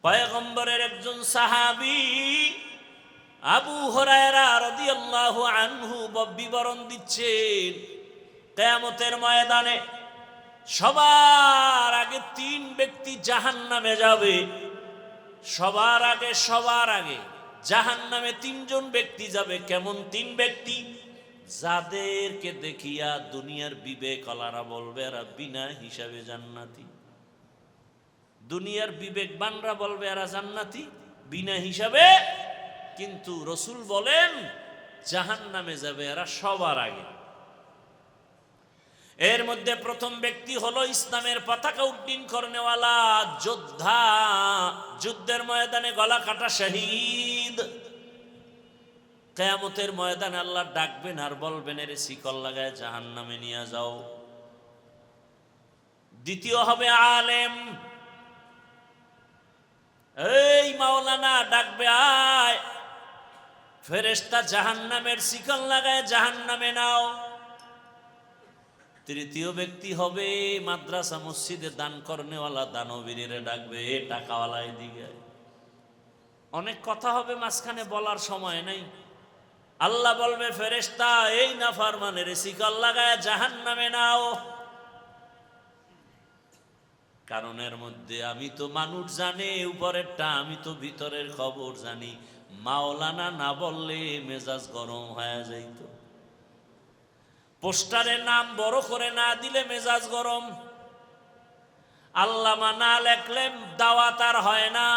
পয়গম্বরের একজন সাহাবী আবু হুরায়রা রাদিয়াল্লাহু আনহু বিবরণ দিচ্ছেন, কিয়ামতের ময়দানে সবার আগে 3 ব্যক্তি জাহান্নামে যাবে। সবার আগে জাহান্নামে 3 জন ব্যক্তি যাবে। কেমন 3 ব্যক্তি? যাদেরকে দেখিয়া দুনিয়ার বিবেকওয়ালারা বলবে এরা বিনা হিসাবে জান্নাতি। দুনিয়ার বিবেকবানরা বলবে এরা জান্নাতি বিনা হিসাবে, কিন্তু রসুল বলেন জাহান্নামে যাবে এরা সবার আগে। এর মধ্যে প্রথম ব্যক্তি হলো ইসলামের পতাকা উড্ডীন করনেওয়ালা যোদ্ধা, যুদ্ধের ময়দানে গলা কাটা শহীদ। কিয়ামতের ময়দানে আল্লাহ ডাকবেন আর বলবেন এর শিকল লাগায় জাহান্নামে নিয়ে যাও। দ্বিতীয় হবে আলেম, এই মাওলানা ডাকবে আয়, ফেরেশতা জাহান্নামের শিকল লাগায় জাহান্নামে নাও। তৃতীয় ব্যক্তি হবে মাদ্রাসা মসজিদে দান করনেওয়ালা দানবীরে ডাকবে, টাকাওয়ালা এদিকে। অনেক কথা হবে, মাঝখানে বলার সময় নাই। আল্লাহ বলবে ফেরেশতা এই নাফরমানের শিকল লাগায় জাহান্নামে নাও। কারণের মধ্যে আমি তো মানুষ জানে উপরেরটা, আমি তো ভিতরের খবর জানি। মাওলানা না বললে মেজাজ গরম হয়ে যাইত, পোস্টারের নাম বড় করে না দিলে মেজাজ গরম, আল্লামা না লেখলে দাওয়াত আর হয় না।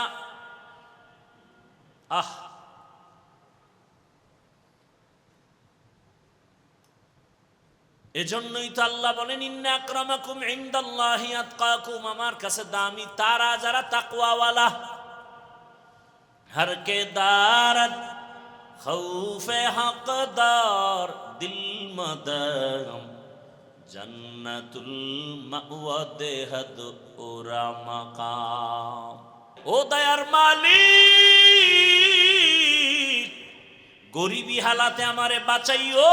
এজন্যই তো আল্লাহ বলেন ইন্না আকরামাকুম ইনদাল্লাহি আতকাকুম, আমার কাছে দামি তারা যারা তাকওয়াওয়ালা। হর কে দারত খৌফে হকদার দিল মদম জান্নাতুল মাওয়া দেহদ ওরা মাকাম। ও দয়ার মালিক, গরিবী হালাতে আমারে বাঁচাইও,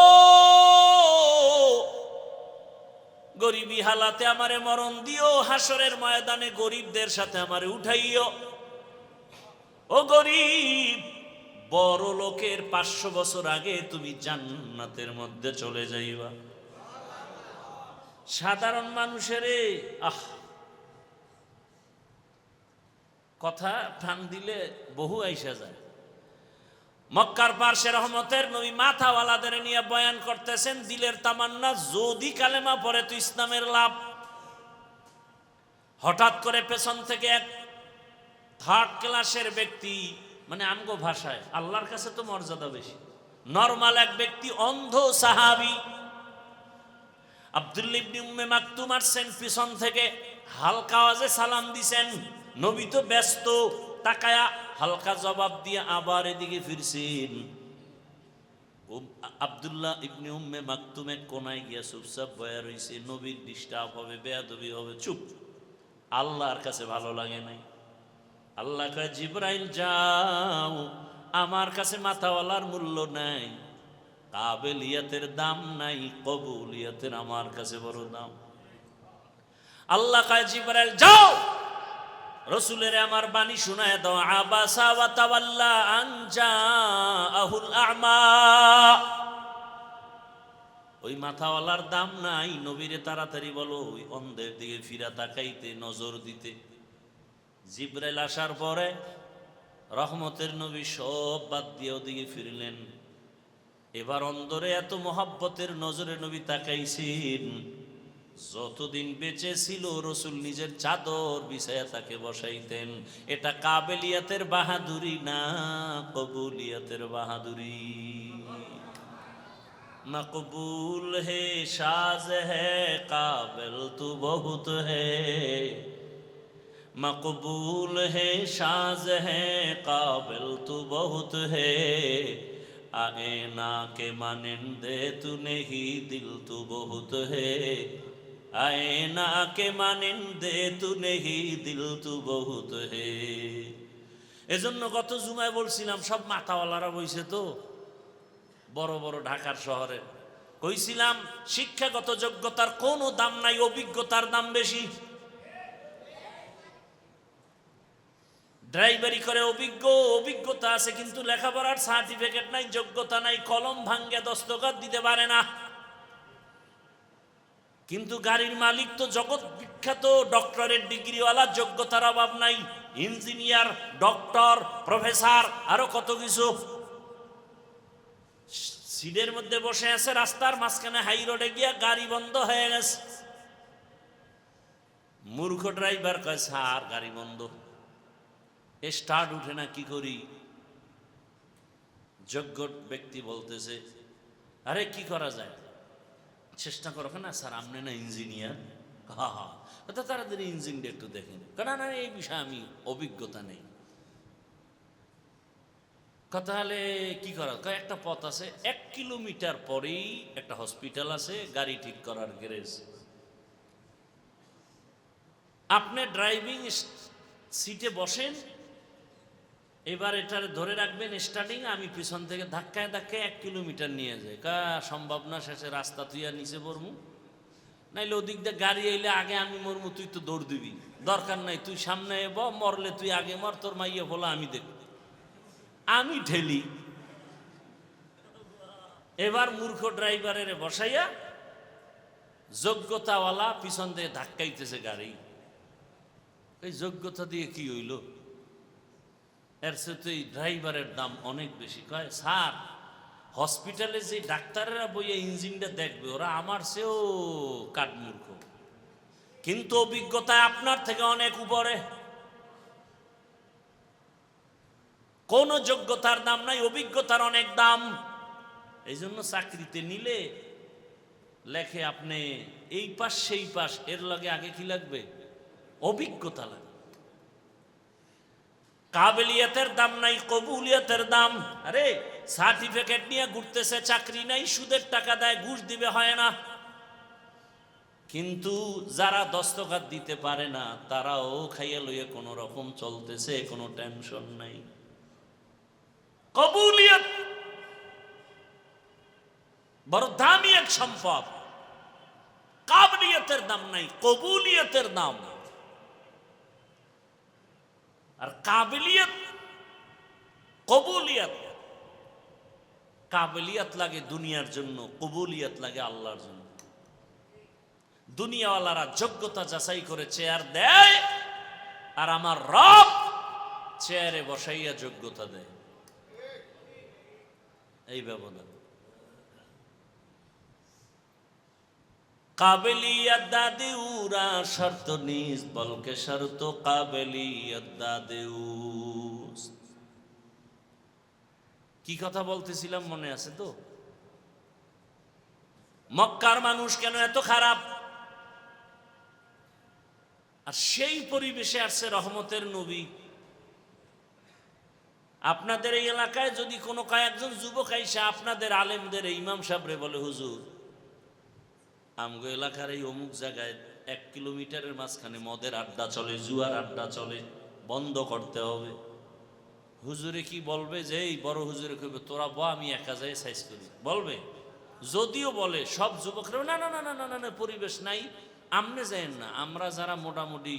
গরিবী হালাতে আমারে মরণ দিও, হাসরের ময়দানে গরিবদের সাথে আমারে উঠাইও। ও গরিব, বড় লোকের 500 বছর আগে তুমি জান্নাতের মধ্যে চলে যাইবা। সাধারণ মানুষের কথা টান দিলে বহু আইসা যায়। মক্কার পার্শ্বে রহমতের নবী মাথাওয়ালাদের নিয়ে বয়ান করতেছেন, দিলের তামান্না যদি কালেমা পড়ে তো ইসলামের লাভ। হঠাৎ করে পেছন থেকে এক 3rd ক্লাসের ব্যক্তি, মানে আমগো ভাষায় আল্লাহর কাছে তো মর্যাদা বেশি, নরমাল এক ব্যক্তি, অন্ধ সাহাবী আব্দুল্লাহ ইবনে উম্মে মাকতুম আসছেন পিছন থেকে, হালকা আওয়াজে সালাম দিছেন। নবী তো ব্যস্ত, তাকায়া হালকা জবাব দিয়ে আবার এদিকে ফিরছেন। আব্দুল্লাহ ইবনে উম্মে মাকতুমে কোনায় গিয়া চুপচাপ বয়া রইছে। নবীর ডিস্টার্ব হবে, বেয়াদবি হবে, চুপ। আল্লাহর কাছে ভালো লাগে নাই। আল্লাহ কয় জিবরাইল যাও, আমার কাছে মাথাওয়ালার মূল্য নাই, কাবেলিয়াতের দাম নাই, কবুলিয়াতের আমার কাছে বড় দাম। আল্লাহ কয় জিবরাইল যাও, রসুলের আমার বাণী শুনায় দাও, আবাসা ওয়া তাওয়াল্লা আন জাআহুল আ'মা। ওই মাথাওয়ালার দাম নাই, নবীরে তাড়াতাড়ি বলো ওই অন্ধের দিকে ফিরা তাকাইতে, নজর দিতে। জিবরাইল আসার পরে রহমতের নবী সব বাদ দিয়ে ওদিকে ফিরলেন। এবার অন্ধরে এত মহাব্বতের নজরে নবী তাকাইছেন, যতদিন বেঁচে ছিল রসুল নিজের চাদর বিছায়া তাকে বসাইতেন। এটা কাবেলিয়াতের বাহাদুরি না, কবুলিয়াতের বাহাদুরি। মকবুল হে সাজ হে কাবিল তু বহুত হে, मकबूल है शाज है काबिल तू बहुत है, आए ना के मानिंदे तू नहीं दिल तू बहुत है, आए ना के मानिंदे तू नहीं दिल तू बहुत है। এজন্য গত জুমায় বলছিলাম সব মাথাওয়ালারা বইছে তো বড় বড় ঢাকার শহরে, কইছিলাম শিক্ষাগত যোগ্যতার কোনো দাম নাই, অভিজ্ঞতার দাম বেশি। ড্রাইভারি করে অভিজ্ঞতা আছে, কিন্তু লেখাপড়ার সার্টিফিকেট নাই, যোগ্যতা নাই, কলম ভাঙ্গে দস্তখত দিতে পারে না। কিন্তু গাড়ির মালিক তো জগৎ বিখ্যাত, ডক্টরের ডিগ্রিওয়ালা, যোগ্যতার অভাব নাই, ইঞ্জিনিয়ার, ডক্টর, প্রফেসর, আরো কত কিছু। সিটের মধ্যে বসে আছে, রাস্তার মাঝখানে হাই রোডে গিয়া গাড়ি বন্ধ হয়ে গেছে। মূর্খ ড্রাইভার কয়, স্যার গাড়ি বন্ধ, স্টার্ট উঠে না, কি করি? যোগ্য ব্যক্তি বলতেছে, আরে কি করা যায়, চেষ্টা করো না স্যার, আপনি না ইঞ্জিনিয়ার? হা হা, তাড়াতাড়ি ইঞ্জিনটা একটু দেখেন। না না, এই বিষয়ে আমি অভিজ্ঞতা নেই। তাহলে কি করা? একটা পথ আছে, 1 কিলোমিটার পরেই একটা হসপিটাল আছে, গাড়ি ঠিক করার গ্যারেজ। আপনি ড্রাইভিং সিটে বসেন, এবার এটার ধরে রাখবেন স্টার্টিং, আমি পিছন থেকে ধাক্কায় 1 কিলোমিটার নিয়ে যাই। সম্ভব না, শেষে রাস্তা তুই আর নিচে পড়মু, নাইলে ওদিক দিয়ে গাড়ি এলে আগে আমি মরমু, তুই তো দৌড় দিবি, দরকার নাই, তুই সামনে এব, মরলে তুই আগে মর, তোর মাইয়া বলো আমি দেখব, আমি ঠেলি। এবার মূর্খ ড্রাইভারের বসাইয়া যোগ্যতাওয়ালা পিছন দিয়ে ধাক্কাইতেছে গাড়ি। এই যোগ্যতা দিয়ে কি হইল? এর সে তো এই ড্রাইভারের দাম অনেক বেশি। কয়, স্যার হসপিটালে যে ডাক্তারেরা বইয়ে ইঞ্জিনটা দেখবে, ওরা আমার চেয়েও কাঠমূর্খ, কিন্তু অভিজ্ঞতায় আপনার থেকে অনেক উপরে। কোন যোগ্যতার দাম নাই, অভিজ্ঞতার অনেক দাম। এই জন্য চাকরিতে নিলে লেখে আপনি এই পাশ সেই পাশ, এর লগে আগে কি লাগবে? অভিজ্ঞতা লাগবে। কাবিলিয়তের দাম নাই, কবুলিয়তের দাম। আরে সার্টিফিকেট নিয়ে ঘুরতেছে, চাকরি নাই, সুদের টাকা দেয়, ঘুষ দিবে, হয় না। কিন্তু যারা দস্তখত দিতে পারে না, তারাও খাইয়া লইয়া কোন রকম চলতেছে, কোনো টেনশন নাই। কবুলিয়ত বড় দামি এক সম্পদ। কাবিলিয়তের দাম নাই, কবুলিয়তের দাম। আর কাবিলিয়ত, কবুলিয়ত, কাবিলিয়ত লাগে দুনিয়ার জন্য, কবুলিয়ত লাগে আল্লাহর জন্য। দুনিয়াওয়ালারা যোগ্যতা যাচাই করে চেয়ার দেয়, আর আমার রব চেয়ারে বসাইয়া যোগ্যতা দেয়। এই ব্যবধান। কাবিলিয়ত দাদিউরা শর্ত নিজ, বলকে শর্ত কাবিলিয়ত দাদিউস। কি কথা বলতেছিলাম মনে আছে তো? মক্কার মানুষ কেন এত খারাপ, আর সেই পরিবেশে আসছে রহমতের নবী। আপনাদের এই এলাকায় যদি কোনো কয়েকজন যুবক আইসা আপনাদের আলেমদের ইমাম সাহেবরে বলে, হুজুর আমগো এলাকার এই অমুক জায়গায় 1 কিলোমিটারের মাঝখানে মদের আড্ডা চলে, জুয়ার আড্ডা চলে, বন্ধ করতে হবে। হুজুরে কি বলবে? যে এই বড় হুজুরে কইবে, তোরা বা আমি একা যাই সাইজ করি, বলবে? যদিও বলে, সব যুবকরা না না না না না না, পরিবেশ নাই, আমনে যাইেন না, আমরা যারা মোটামুটি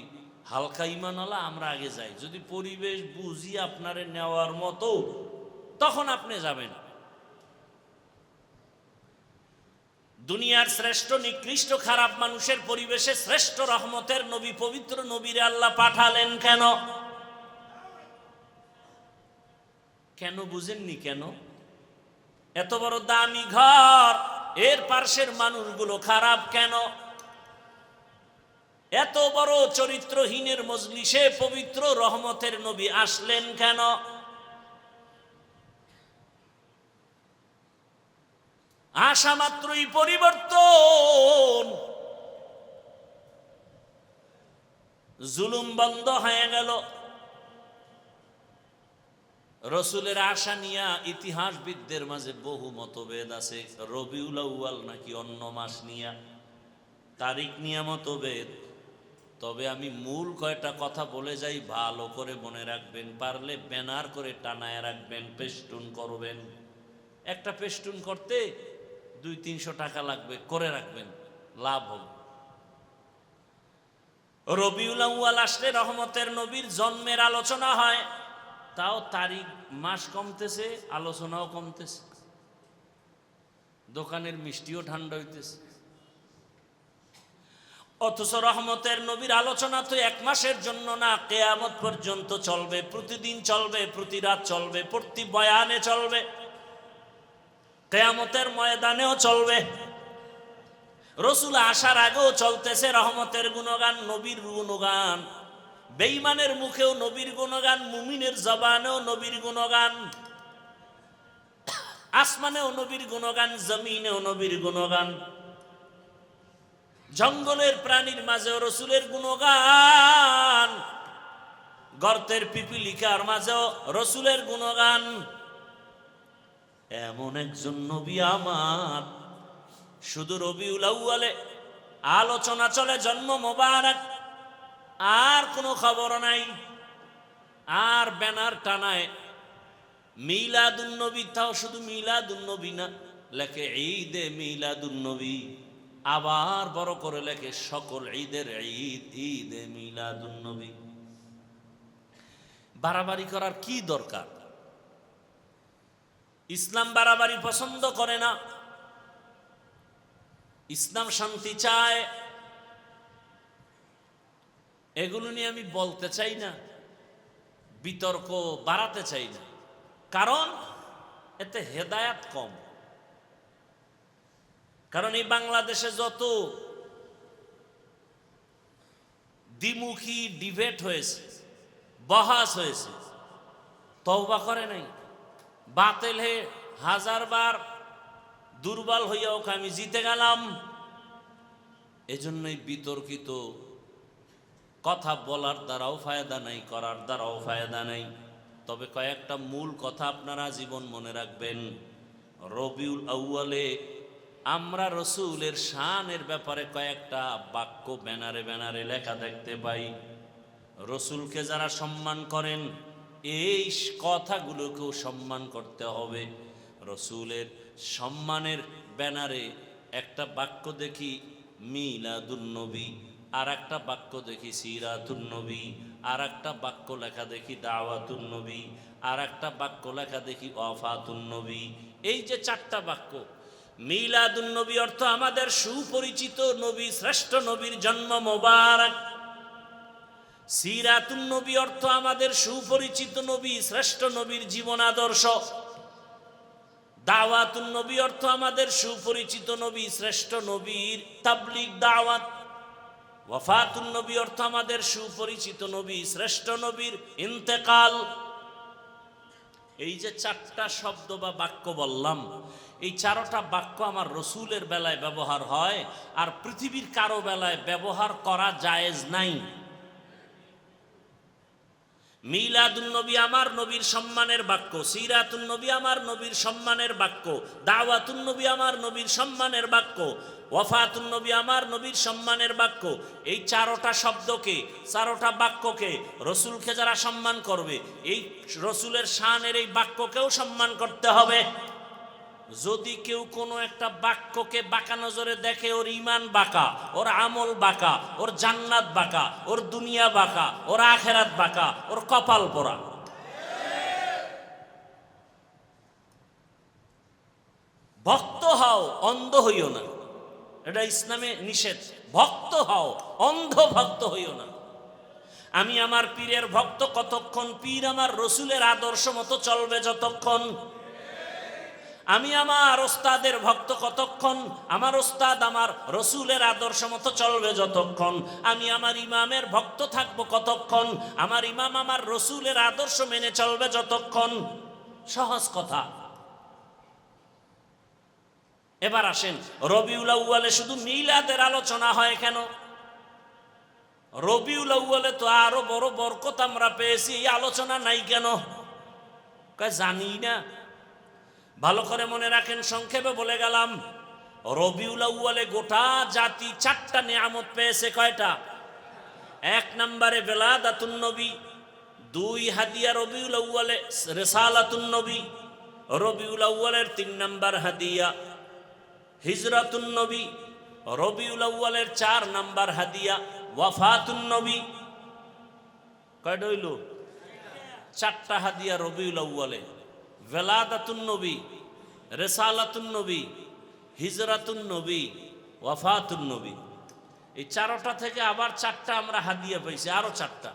হালকা ইমানওয়ালা আমরা আগে যাই, যদি পরিবেশ বুঝি আপনারে নেওয়ার মতো, তখন আপনি যাবেন। দুনিয়ার শ্রেষ্ঠ নিকৃষ্ট খারাপ মানুষের পরিবেশে শ্রেষ্ঠ রহমতের নবী, পবিত্র নবীরে আল্লাহ পাঠালেন কেন? কেন বুঝেননি? কেন? এত বড় দামি ঘর, এর পার্শ্বের মানুষগুলো খারাপ কেন? এত বড় চরিত্রহীনের মজলিসে পবিত্র রহমতের নবী আসলেন কেন? আসা মাত্রই পরিবর্তন, জুলুম বন্ধ হয়ে গেল। রসুলের আশা নিয়া ইতিহাসবিদদের মাঝে বহু মতভেদ আছে। রবিউল আউয়াল নাকি অন্য মাস নিয়া, তারিখ নিয়া মতভেদ। তবে আমি মূল কয়টা কথা বলে যাই, ভালো করে মনে রাখবেন, পারলে ব্যানার করে টানায় রাখবেন, পেস্টুন করবেন। একটা পেস্টুন করতে 200-300 টাকা লাগবে, করে রাখবেন, লাভ হবে। রবিউল আউয়াল আসলে রহমতের নবীর জন্মের আলোচনা হয়, তাও তারিখ মাস কমতেছে, আলোচনাও কমতেছে, দোকানের মিষ্টিও ঠান্ডা হইতেছে। অথচ রহমতের নবীর আলোচনা তো এক মাসের জন্য না, কিয়ামত পর্যন্ত চলবে, প্রতিদিন চলবে, প্রতি রাত চলবে, প্রতি বয়ানে চলবে, কিয়ামতের ময়দানেও চলবে। রসুল আসার আগেও চলতেছে রহমতের গুণগান, নবীর গুণগান। বেঈমানের মুখেও নবীর গুণগান, মুমিনের জবানেও নবীর গুণগান, আসমানেও নবীর গুণগান, জমিনেও নবীর গুণগান, জঙ্গলের প্রাণীর মাঝেও রসুলের গুণগান, গর্তের পিপিলিকার মাঝেও রসুলের গুণগান। এমন একজন নবী আমার, শুধু রবিউল আউয়ালে আলোচনা চলে, জন্ম মোবারক, আর কোনো খবর নাই। আর ব্যানার টানায় মিলাদুন নবী, তাও শুধু মিলাদুন নবী না, লেখে ঈদে মিলাদুন নবী। আবার বড় করে লেখে সকল ঈদের ঈদ, ঈদে মিলাদুন নবী। বাড়াবাড়ি করার কি দরকার? ইসলাম বাড়াবাড়ি পছন্দ করে না, ইসলাম শান্তি চায়। এগুলো নিয়ে আমি বলতে চাই না, বিতর্ক বাড়াতে চাই না, কারণ এতে হেদায়াত কম। কারণ এই বাংলাদেশে যত দ্বিমুখী ডিবেট হয়েছে, বহাস হয়েছে, তওবা করে নাই। বাতিলে হাজারবার দুর্বল হইয়াও আমি জিতে গেলাম। এজন্যই বিতর্কিত কথা বলার দ্বারাও ফায়দা নাই, করার দ্বারাও ফায়দা নাই। তবে কয়েকটা মূল কথা আপনারা জীবন মনে রাখবেন। রবিউল আউয়ালে আমরা রসুলের শানের ব্যাপারে কয়েকটা বাক্য ব্যানারে ব্যানারে লেখা দেখতে পাই। রসুলকে যারা সম্মান করেন, এই কথাগুলোকেও সম্মান করতে হবে। রসুলের সম্মানের ব্যানারে একটা বাক্য দেখি মিলাদুন নবী, আর একটা বাক্য দেখি সিরাতুন নবী, আর একটা বাক্য লেখা দেখি দাওয়াতুন নবী, আর একটা বাক্য লেখা দেখি ওয়াফাতুন নবী। এই যে চারটা বাক্য, মিলাদুন নবী অর্থ আমাদের সুপরিচিত নবী, শ্রেষ্ঠ নবীর জন্ম মোবারক। সিরাতুন নবী অর্থ আমাদের সুপরিচিত নবী, শ্রেষ্ঠ নবীর জীবন আদর্শ। দাওয়াতুন নবী অর্থ আমাদের সুপরিচিত নবী, শ্রেষ্ঠ নবীর তাবলীগ দাওয়াত। ওয়াফাতুন নবী অর্থ আমাদের সুপরিচিত নবী, শ্রেষ্ঠ নবীর ইন্তেকাল। এই যে চারটা শব্দ বা বাক্য বললাম, এই চারটা বাক্য আমার রসুলের বেলায় ব্যবহার হয়, আর পৃথিবীর কারো বেলায় ব্যবহার করা জায়েজ নাই। মিলাদুন নবী আমার নবীর সম্মানের বাক্য, সিরাতুন নবী আমার নবীর সম্মানের বাক্য, দাওয়াতুন নবী আমার নবীর সম্মানের বাক্য, ওয়াফাতুন নবী আমার নবীর সম্মানের বাক্য। এই চারটা শব্দকে, চারটা বাক্যকে, রসুলকে যারা সম্মান করবে, এই রসুলের শানের এই বাক্যকেও সম্মান করতে হবে। যদি কেউ কোনো একটা বাক্যকে বাঁকা নজরে দেখে, ওর ঈমান বাঁকা, ওর আমল বাঁকা, ওর জান্নাত বাঁকা, ওর দুনিয়া বাঁকা, ওর আখেরাত বাঁকা, ওর কপাল পোড়া। ভক্ত হও, অন্ধ হইও না, এটা ইসলামে নিষেধ। ভক্ত হও, অন্ধ ভক্ত হইও না। আমি আমার পীরের ভক্ত কতক্ষণ, পীর আমার রসুলের আদর্শ মতো চলবে যতক্ষণ। আমি আমার ওস্তাদের ভক্ত কতক্ষণ, আমার ওস্তাদ আমার রসুলের আদর্শ মতো চলবে যতক্ষণ। আমি আমার ইমামের ভক্ত থাকবো কতক্ষণ, আমার ইমাম আমার রসুলের আদর্শ মেনে চলবে যতক্ষণ। সহজ কথা। এবার আসেন, রবিউল আউয়ালে শুধু মিলাদের আলোচনা হয় কেন? রবিউল আউয়ালে তো আরো বড় বরকত আমরা পেয়েছি, এই আলোচনা নাই কেন? জানি না। ভালো করে মনে রাখেন, সংক্ষেপে বলে গেলাম। রবিউল আউয়ালে গোটা জাতি চারটা নিয়ামত পেয়েছে। কয়টা? এক নম্বরে বেলাদাতুন নবী, দুই হাদিয়া রবিউল আউয়ালে রিসালাতুন নবী, রবিউল আউয়ালের 3 নম্বর হাদিয়া হিজরাতুন নবী, রবিউল আউয়ালের 4 নম্বর হাদিয়া ওয়াফাতুন নবী, কয়টা হইল? 4টা হাদিয়া রবিউল আউয়ালে। ভেলাদাতুন নবী, রেসালাতুন নবী, হিজরাতুন নবী, ওয়াফাতুন নবী। এই 4টা থেকে আবার 4টা আমরা হাদিয়া পেয়েছি, আরো 4টা।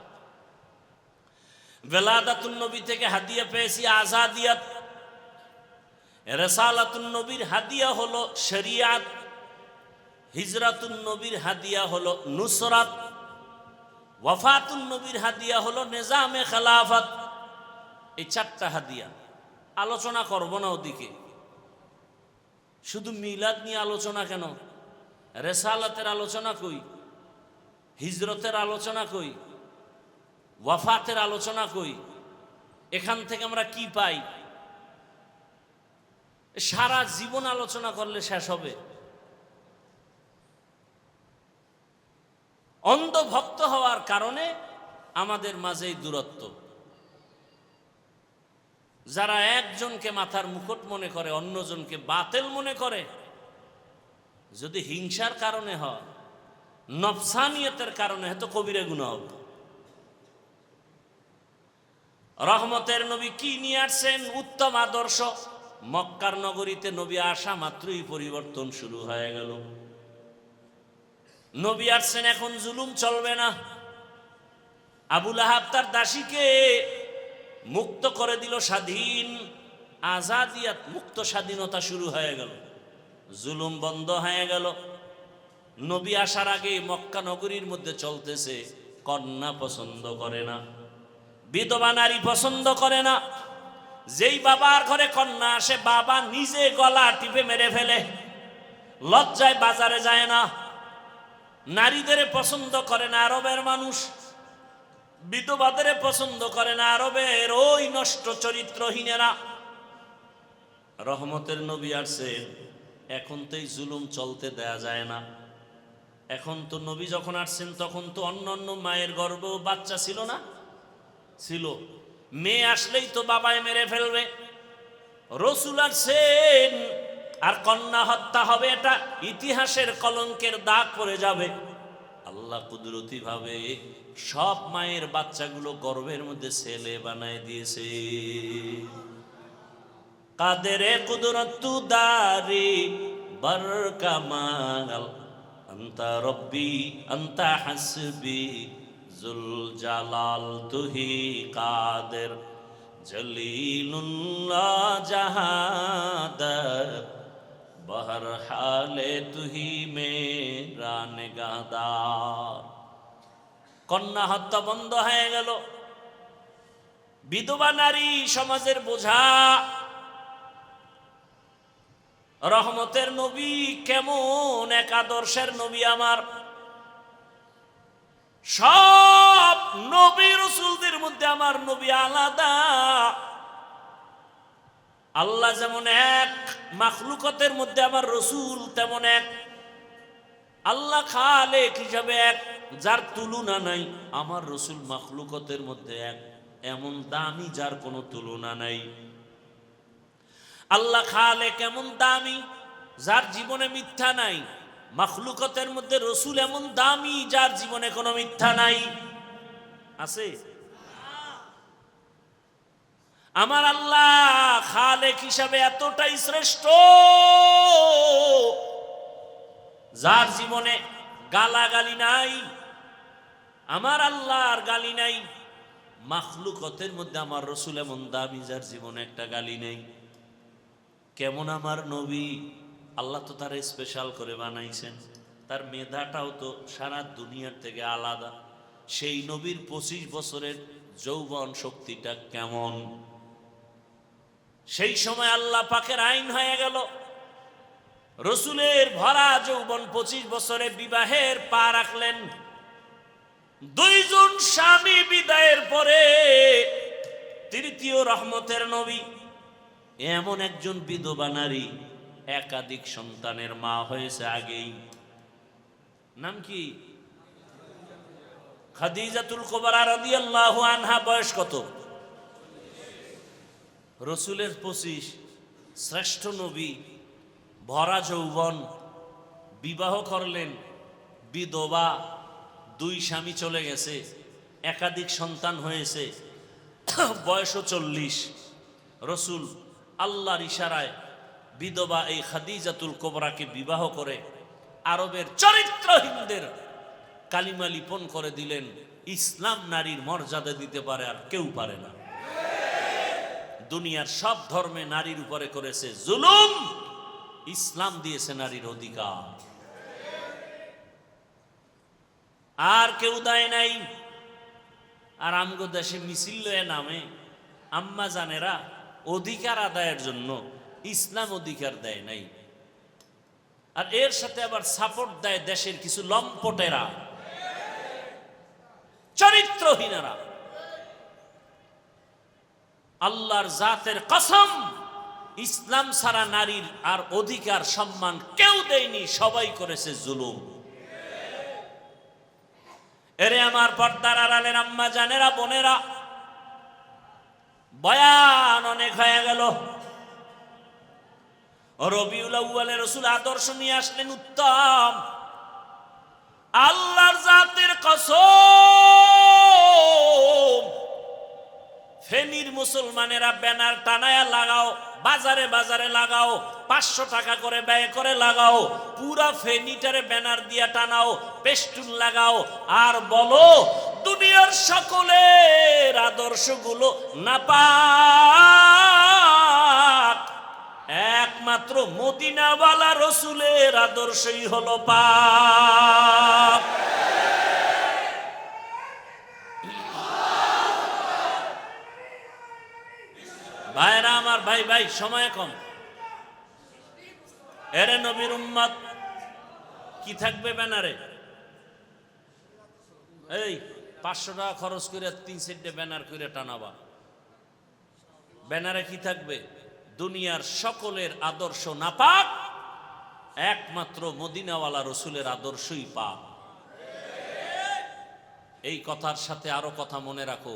ভেলাদাতুন নবী থেকে হাদিয়া পেয়েছি আজাদিয়াত। রেসালাতুন নবীর হাদিয়া হলো শরিয়াত। হিজরাতুন নবীর হাদিয়া হলো নুসরাত। ওয়াফাতুন নবীর হাদিয়া হলো নিজামে খেলাফত। এই 4টা হাদিয়া আলোচনা করব না ওদিকে। শুধু মিলাদ নিয়ে আলোচনা কেন? রেসালাতের আলোচনা কই? হিজরতের আলোচনা কই? ওয়াফাতের আলোচনা কই? এখান থেকে আমরা কি পাই? সারা জীবন আলোচনা করলে শেষ হবে। অন্ধভক্ত হওয়ার কারণে আমাদের মাঝে এই দূরত্ব। যারা একজনকে মাথার মুকুট মনে করে, অন্যজনকে বাতেল মনে করে, যদি হিংসার কারণে হয়, নফসানিয়তের কারণে হয়, তো কবিরা গুনাহ হবে। রহমতের নবী কি নিয়ে আসছেন? উত্তম আদর্শ। মক্কার নগরীতে নবী আসা মাত্রই পরিবর্তন শুরু হয়ে গেল। নবী আসছেন, এখন জুলুম চলবে না। আবু লাহাব তার দাসীকে মুক্ত করে দিল, স্বাধীন, আজাদিয়াত, মুক্ত স্বাধীনতা শুরু হয়ে গেল, জুলুম বন্ধ হয়ে গেল। নবী আসার আগে মক্কা নগরীর মধ্যে চলতেছে, কন্যা পছন্দ করে না, বিধবা নারী পছন্দ করে না। যেই বাবার ঘরে কন্যা আসে, বাবা নিজে গলা টিপে মেরে ফেলে, লজ্জায় বাজারে যায় না। নারীদের পছন্দ করে না আরবের মানুষ, বিধবাদের পছন্দ করে না আরবের ওই নষ্ট চরিত্রহীনেরা। রহমতের নবী আসছেন, এখন তো এই জুলুম চলতে দেয়া যায় না। এখন তো নবী যখন আসছেন তখন তো অন্য অন্য মায়ের গর্ভেও বাচ্চা ছিল না? ছিল। মেয়ে আসলেই তো বাবায় মেরে ফেলবে। রসুল আসছেন আর কন্যা হত্যা হবে, এটা ইতিহাসের কলঙ্কের দাগ পড়ে যাবে। আল্লাহ কুদরতি ভাবে সব মায়ের বাচ্চাগুলো গর্ভের মধ্যে ছেলে বানায় দিয়েছে। কাদেরে কুদরতু দারি বরকামাল, আন্তা রব্বি আন্তা হাসবি জুল জালাল, তুহি কাদের জলিলুল্লাহ জাহাদার, বহর হালে তুহি মেরা নিগাহদার। কন্যা হত্যা বন্ধ হয়ে গেল। বিধবা নারী সমাজের বোঝা। রহমতের নবী কেমন এক আদর্শের নবী! আমার সব নবী রাসূলদের মধ্যে আমার নবী আলাদা। আল্লাহ যেমন এক, মাখলুকাতের মধ্যে আমার রসুল তেমন এক। আল্লাহ খালেক হিসাবে এক, যার তুলনা নাই। আমার রসুল মাখলুকাতের মধ্যে এক, এমন দামি যার কোনো তুলনা নাই। আল্লাহ খালেক এমন দামি, যার জীবনে মিথ্যা নাই। মাখলুকাতের মধ্যে রসুল এমন দামি, যার জীবনে কোনো মিথ্যা নাই। আছে? আমার আল্লাহ খালেক হিসাবে এতটাই শ্রেষ্ঠ, যার জীবনে গালাগালি নাই। আমার আল্লাহর গালি নাই। মাখলুকাতের মধ্যে আমার রসুল এমন দামি, যার জীবনে একটা গালি নেই। কেমন আমার নবী! আল্লাহ তো তার স্পেশাল করে বানাইছেন। তার মেধাটাও তো সারা দুনিয়ার থেকে আলাদা। সেই নবীর 25 বছরের যৌবন শক্তিটা কেমন! সেই সময় আল্লাহ পাকের আইন হয়ে গেল, রসুলের ভরা যৌবন 25 বছরে বিবাহের পা রাখলেন। 2 জন স্বামী বিদায়ের পরে তৃতীয় রহমতের নবী এমন একজন বিধবা নারী, একাধিক সন্তানের মা হয়েছে আগেই। নাম কি? খাদিজাতুল কুবরা রাদিয়াল্লাহু আনহা। বয়স কত? রসুলের 25, শ্রেষ্ঠ নবী, ভরা যৌবন, বিবাহ করলেন, বিধবা, দুই স্বামী চলে গেছে, একাধিক সন্তান হয়েছে, বয়সও 40। রসুল আল্লাহর ইশারায় বিধবা এই খাদিজাতুল কোবরাকে বিবাহ করে আরবের চরিত্রহীনদের কালিমা লিপন করে দিলেন। ইসলাম নারীর মর্যাদা দিতে পারে, আর কেউ পারে না। দুনিয়ার সব ধর্মে নারীর উপরে করেছে জুলুম, ইসলাম দিয়েছে নারীর অধিকার, আর কেউ দেয় নাই। আর আমগো দেশে মিছিল লয়ে নামে আম্মা জানেরা অধিকার আদায়ের জন্য, ইসলাম অধিকার দেয় নাই। আর এর সাথে আবার সাপোর্ট দেয় দেশের কিছু লম্পটেরা, চরিত্রহীনেরা। আল্লাহর জাতের কসম, ইসলাম ছাড়া নারীর আর অধিকার সম্মান কেউ দেয়নি, সবাই করেছে জুলুম। এরে আমার পর্দার আড়ালের আম্মা জানেরা, বোনেরা, বয়ান অনেক হয়ে গেল। রবিউল আউয়ালে রাসূল আদর্শ নিয়ে আসলেন উত্তম। আল্লাহর জাতের কসম, ফেনীর মুসলমানেরা ব্যানার টানায়া লাগাও, বাজারে বাজারে লাগাও, 500 টাকা করে ব্যয় করে লাগাও, পুরা ফেনীটারে ব্যানার দিয়া টানাও, পেস্টুন লাগাও, আর বলো দুনিয়ার সকলের আদর্শগুলো নাপাক, একমাত্র মদিনাওয়ালা রসুলের আদর্শই হলো পাক। ভাইরা আমার, ভাই ভাই সময় কম। এরে নবীর উম্মত, কি থাকবে ব্যানারে? এই 500 টাকা খরচ করে 3-4টে ব্যানার করে টানাবা। ব্যানারে কি থাকবে? দুনিয়ার সকলের আদর্শ নাপাক, একমাত্র মদিনাওয়ালা রসুলের আদর্শই পাক। এই কথার সাথে আরো কথা মনে রাখো,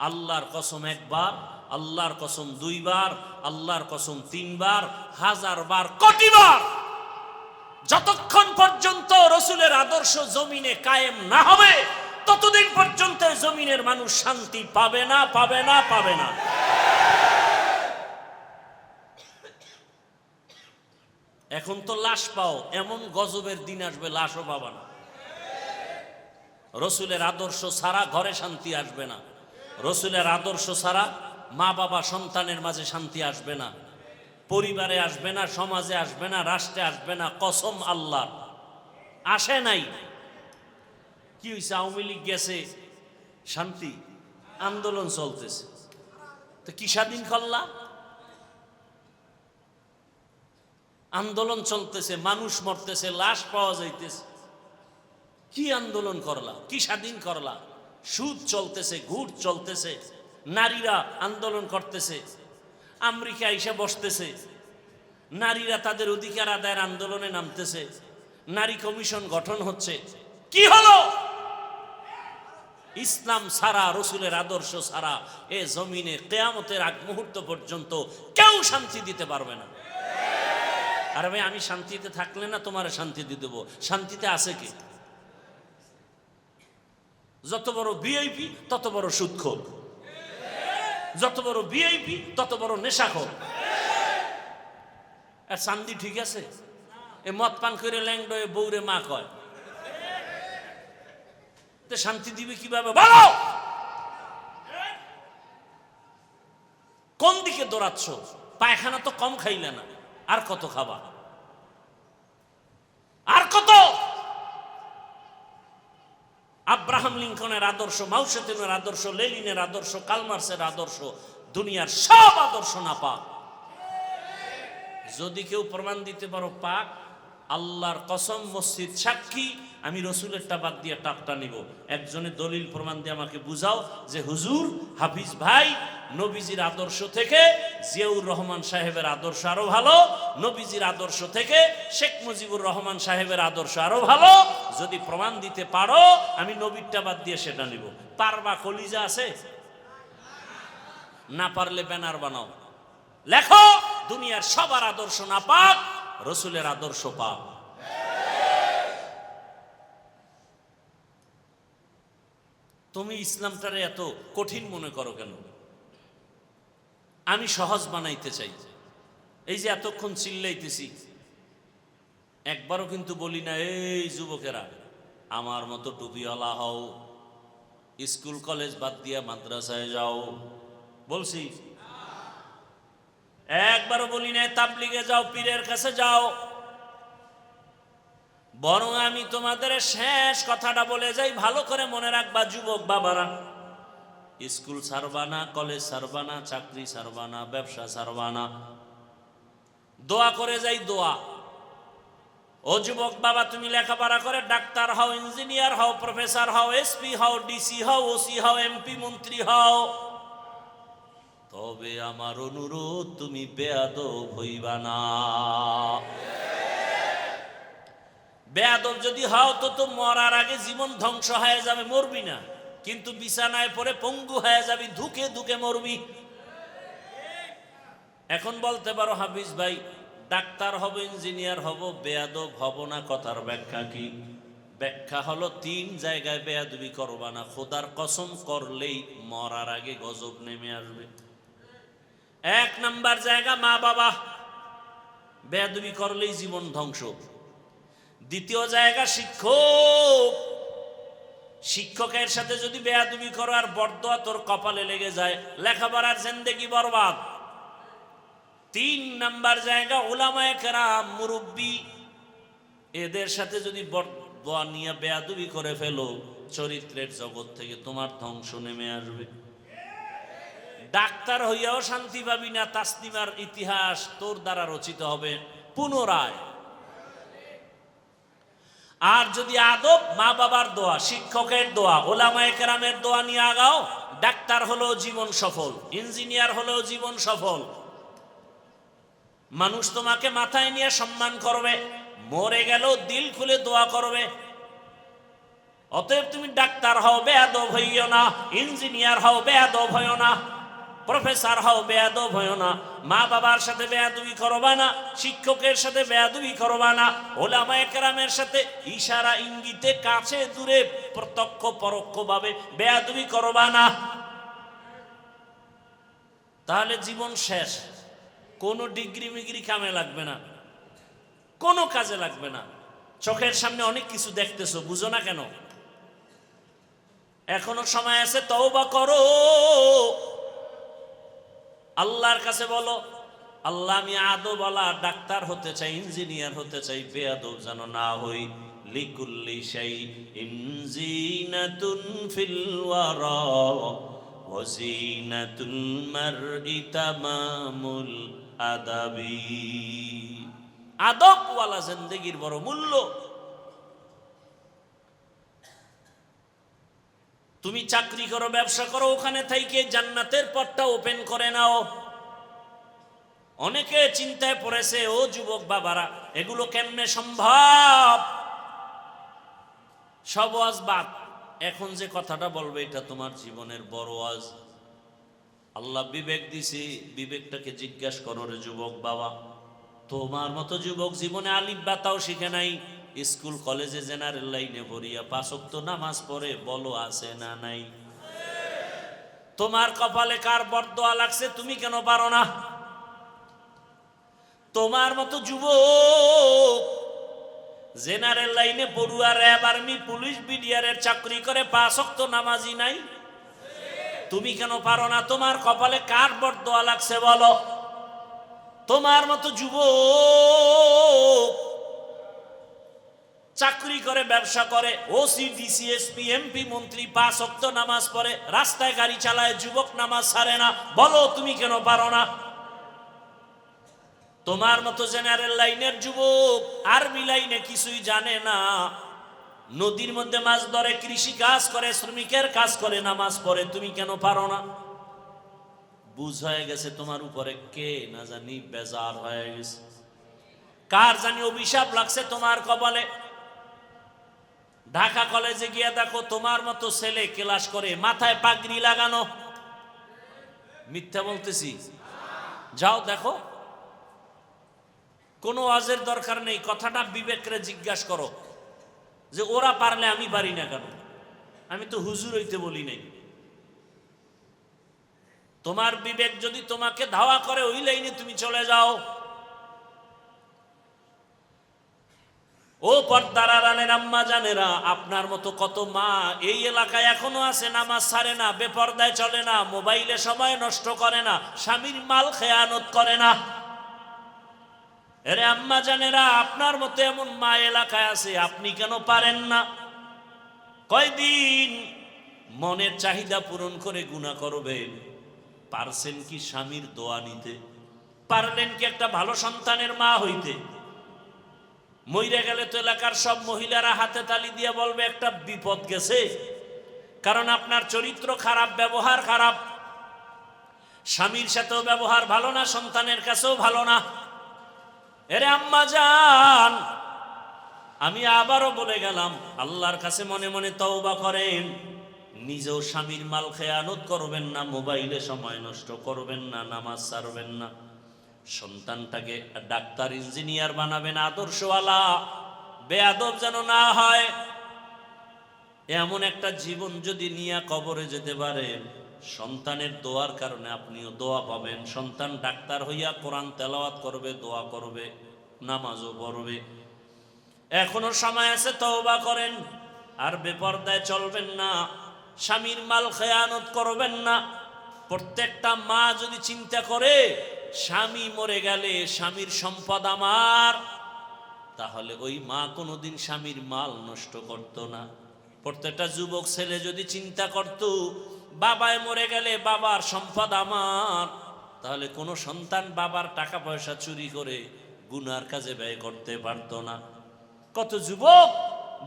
আল্লাহর কসম একবার, আল্লাহর কসম 2 বার, আল্লাহর কসম 3 বার, 1000 বার, কোটি বার, যতক্ষণ পর্যন্ত রসুলের আদর্শ জমিনে কায়েম না হবে ততদিন পর্যন্ত জমিনের মানুষ শান্তি পাবে না, পাবে না, পাবে না। এখন তো লাশ পাও, এমন গজবের দিন আসবে লাশও পাবা না। রসুলের আদর্শ ছাড়া ঘরে শান্তি আসবে না, রসুলের আদর্শ ছাড়া মা বাবা সন্তানের মাঝে শান্তি আসবে না, পরিবারে আসবে না, সমাজে আসবে না, রাষ্ট্রে আসবে না। কসম আল্লাহর, আসে নাই। কি হয়েছে? আওয়ামী লীগ গেছে, শান্তি, আন্দোলন চলতেছে, তো কি স্বাধীন করলা? আন্দোলন চলতেছে, মানুষ মরতেছে, লাশ পাওয়া যাইতেছে, কি আন্দোলন করলা? কি স্বাধীন করলা? সুদ চলতেছে, ঘুষ চলতেছে, নারীরা আন্দোলন করতেছে, আমেরিকা এসে বসতেছে, নারীরা তাদের অধিকার আদায়ের আন্দোলনে নামতেছে, নারী কমিশন গঠন হচ্ছে। কি হলো? ইসলাম ছাড়া, রসুলের আদর্শ ছাড়া এ জমিনে কিয়ামতের আগ মুহূর্ত পর্যন্ত কেউ শান্তি দিতে পারবে না। আরে ভাই, আমি শান্তিতে থাকলে না তোমার শান্তি দিয়ে দেবো? শান্তিতে আছে কি? যত বড় ভিআইপি তত বড় সুদখোর, যত বড় ভিআইপি তত বড় নেশাখোর। আর শান্তি ঠিক আছে? এ মদ পান করে ল্যাংডয়ে বউরে মা কয়, তে শান্তি দিবে কিভাবে বলো? কোন দিকে দৌড়াচ্ছ? পায়খানা তো কম খাইলে না, আর কত খাবা? আর কত? আব্রাহাম লিঙ্কনের আদর্শ, মাও সেতুনের আদর্শ, লেনিনের আদর্শ, কালমার্সের আদর্শ, দুনিয়ার সব আদর্শ না পাক। যদি কেউ প্রমাণ দিতে পারো পাক, আল্লাহর কসম, মসজিদ সাক্ষী, আমি রসুলেরটা বাদ দিয়ে টাকটা নিব। একজনে দলিল প্রমাণ দিয়ে আমাকে বুঝাও যে হুজুর, হাফিজ ভাই, নবীজির আদর্শ থেকে জিয়াউর রহমান সাহেবের আদর্শ আরো ভালো, নবীজির আদর্শ থেকে শেখ মুজিবুর রহমান সাহেবের আদর্শ আরো ভালো। যদি প্রমাণ দিতে পারো, আমি নবীরটা বাদ দিয়ে সেটা নিব। পারবা? কলিজা আছে? না পারলে ব্যানার বানাও, লেখো দুনিয়ার সবার আদর্শ না পাক, রসুলের আদর্শ পাক। তুমি ইসলামটারে এত কঠিন মনে করো কেন? আমি সহজ বানাইতে চাই। এই যে এতক্ষণ চিল্লাইতেছি, একবারও কিন্তু বলি না এই যুবকেরা আমার মতো টুপিওয়ালা হও, স্কুল কলেজ বাদ দিয়া মাদ্রাসায় যাও, বলছি? একবারও বলি না তাবলিগে যাও, পীরের কাছে যাও। বরং আমি তোমাদের শেষ কথাটা বলে যাই, ভালো করে মনে রাখবা যুবক বাবারা, স্কুল ছাড়বা না, কলেজ ছাড়বা না, চাকরি ছাড়বা না, ব্যবসা ছাড়বা না। দোয়া করে যাই, দোয়া। ও যুবক বাবা, তুমি লেখাপড়া করে ডাক্তার হও, ইঞ্জিনিয়ার হও, প্রফেসর হও, এসপি হও, ডিসি হও, ওসি হও, এমপি মন্ত্রী হও, তবে আমার অনুরোধ তুমি বেয়াদব হইবা না। বেয়াদব যদি হও তো মরার আগে জীবন ধ্বংস হয়ে যাবে, মরবি না, কিন্তু বিছানায় পড়ে পঙ্গু হয়ে যাবি, ধুকে ধুকে মরবি। এখন বলতে পারো হাফিজ ভাই, ডাক্তার হব, ইঞ্জিনিয়ার হব, বেয়াদব হব না, কথার ব্যাখ্যা কি? ব্যাখ্যা হলো 3 জায়গায় বেয়াদবি করবা না, খোদার কসম করলেই মরার আগে গজব নেমে আসবে। 1 নাম্বার জায়গা মা বাবা, বেয়াদবি করলেই জীবন ধ্বংস। 2য় জায়গা শিক্ষক, শিক্ষকের সাথে যদি বেয়াদবি করো আর বরদোয়া তোর কপালে লেগে যায়, লেখাপড়ার জিন্দেগি বরবাদ। 3 নাম্বার জায়গা উলামায়ে কেরাম, মুরব্বী, এদের সাথে যদি বরদোয়া নিয়ে বেয়াদবি করে ফেলো, চরিত্রের জগৎ থেকে তোমার ধ্বংস নেমে আসবে। ডাক্তার হইয়াও শান্তি পাবি না, তাসনিমার ইতিহাস তোর দ্বারা রচিত হবে পুনরায়। আর যদি আদব, মা বাবার দোয়া, শিক্ষকের দোয়া, উলামায়ে কেরামের দোয়া নিয়ে আগাও, ডাক্তার হলেও জীবন সফল, ইঞ্জিনিয়ার হলেও জীবন সফল। মানুষ তোমাকে মাথায় নিয়ে সম্মান করবে, মরে গেলেও দিল খুলে দোয়া করবে। অতএব তুমি ডাক্তার হও, বেয়াদব হইও না, ইঞ্জিনিয়ার হও, বেয়াদব হইও না, প্রফেসর হও, বেয়াদব হইও না, মা বাবার সাথে বেয়াদবি করবা না, শিক্ষকের সাথে বেয়াদবি করবা না, উলামায়ে কেরামের সাথে ইশারা ইঙ্গিতে, কাছে দূরে, প্রত্যক্ষ পরোক্ষভাবে বেয়াদবি করবা না। তাহলে জীবন শেষ। কোনো ডিগ্রি মিগ্রি কামে লাগবে না, কোনো কাজে লাগবে না। চোখের সামনে অনেক কিছু দেখতেছো, বুঝো না কেন? এখনো সময় আছে, তওবা করো, আল্লাহর কাছে বলো, আল্লাহ আমি আদবওয়ালা ডাক্তার হতে চাই, ইঞ্জিনিয়ার হতে চাই, বেয়াদব যেন না হই। লিকুল্লি শাইইন জিনাতুন ফিল ওয়ারা ওয়া জিনাতুল মারই তামামুল আদাবি। আদবওয়ালা জিন্দেগির বড় মূল্য। তুমি চাকরি করো, ব্যবসা করো, ওখানে থেকে জান্নাতের পথটা ওপেন করে নাও। অনেকে চিন্তায় পড়েছে, ও যুবক বাবারা, এগুলো কেমনে সম্ভব? সব ওয়াজ বাদ, এখন যে কথাটা বলবে এটা তোমার জীবনের বড় ওয়াজ। আল্লাহ বিবেক দিছি, বিবেকটাকে জিজ্ঞাসা করো রে যুবক বাবা। তোমার মতো যুবক জীবনে আলিফ বাতাও শিখে নাই, স্কুল কলেজে জেনারেল লাইনে ভরিয়া 5 ওয়াক্ত নামাজ পড়ে, বলো আছে না নাই? তোমার কপালে কার বরদোয়া লাগছে, তুমি কেন পারো না? তোমার মতো যুবক জেনারেল লাইনে পড়ুয়া, র্যাব, আর্মি, পুলিশ, বিডিআরের চাকরি করে, 5 ওয়াক্ত নামাজি নাই, তুমি কেন পারো না? তোমার কপালে কার বরদোয়া লাগছে বলো? তোমার মতো যুবক চাকরি করে, ব্যবসা করে, ওসি, ডিসি, এসপি, এমপি, মন্ত্রী, 5 ওয়াক্ত নামাজ পড়ে, রাস্তায় গাড়ি চালায়, যুবক নামাজ ছাড়ে না, বলো তুমি কেন পারো না? তোমার মতো জেনারেল লাইনের যুবক আর্মি লাইনে কিছুই জানে না, নদীর মধ্যে মাছ ধরে, কৃষি কাজ করে, শ্রমিকের কাজ করে, নামাজ পড়ে, তুমি কেন পারো না? বুঝ হয়ে গেছে তোমার উপরে, কে না জানি বেজার হয়ে গেছে, কার জানি অভিশাপ লাগছে তোমার কপালে। ঢাকা কলেজে গিয়ে দেখো, তোমার মতো ছেলে ক্লাস করে, মাথায় পাগড়ি লাগানো। মিথ্যা বলতেছি? যাও দেখো, কোনো ওয়াজের দরকার নেই, কথাটা বিবেকরে জিজ্ঞাসা করো যে ওরা পারলে আমি পারি না কেন? আমি তো হুজুর হইতে বলি নাই। তোমার বিবেক যদি তোমাকে ধাওয়া করে ওই লাইনে তুমি চলে যাও। ও পর্দার আড়ালের আম্মা জানেরা, আপনার মতো কত মা এই এলাকায় এখনো আছে, নামাজ ছাড়ে না, বেপর্দায় চলে না, মোবাইলে সময় নষ্ট করে না, স্বামীর মাল খেয়ানত করে না। আরে আম্মা জানেরা, আপনার মতো এমন মা এলাকায় আছে, আপনি কেন পারেন না? কয়দিন মনের চাহিদা পূরণ করে গুনাহ করবেন? পারছেন কি স্বামীর দোয়া নিতে? পারলেন কি একটা ভালো সন্তানের মা হইতে? মইরা গেলে তো এলাকার সব মহিলারা হাতে তালি দিয়ে বলবে একটা বিপদ গেছে, কারণ আপনার চরিত্র খারাপ, ব্যবহার খারাপ, স্বামীর সাথেও ব্যবহার ভালো না, সন্তানের কাছেও ভালো না। এরে আম্মা জান, আমি আবারও বলে গেলাম, আল্লাহর কাছে মনে মনে তওবা করেন, নিজেও স্বামীর মাল খেয়ানত করবেন না, মোবাইলে সময় নষ্ট করবেন না, নামাজ ছাড়বেন না, সন্তানটাকে ডাক্তার ইঞ্জিনিয়ার বানাবেন, আদর্শওয়ালা, বেয়াদব যেন না হয়। এমন একটা জীবন যদি নিয়ে কবরে যেতে পারেন, সন্তানের দোয়ার কারণে আপনিও দোয়া পাবেন। সন্তান ডাক্তার হইয়া কোরআন তেলাওয়াত করবে, দোয়া করবে, নামাজও পড়বে। এখনো সময় আছে, তওবা করেন। আর বেপরদায় চলবেন না, স্বামীর মাল খেয়ানত করবেন না। প্রত্যেকটা মা যদি চিন্তা করে স্বামী মরে গেলে স্বামীর সম্পদ আমার, তাহলে ওই মা কোনোদিন স্বামীর মাল নষ্ট করত না। প্রত্যেকটা যুবক ছেলে যদি চিন্তা করত বাবায় মরে গেলে বাবার সম্পদ আমার, তাহলে কোনো সন্তান বাবার টাকা পয়সা চুরি করে গুনার কাজে ব্যয় করতে পারত না। কত যুবক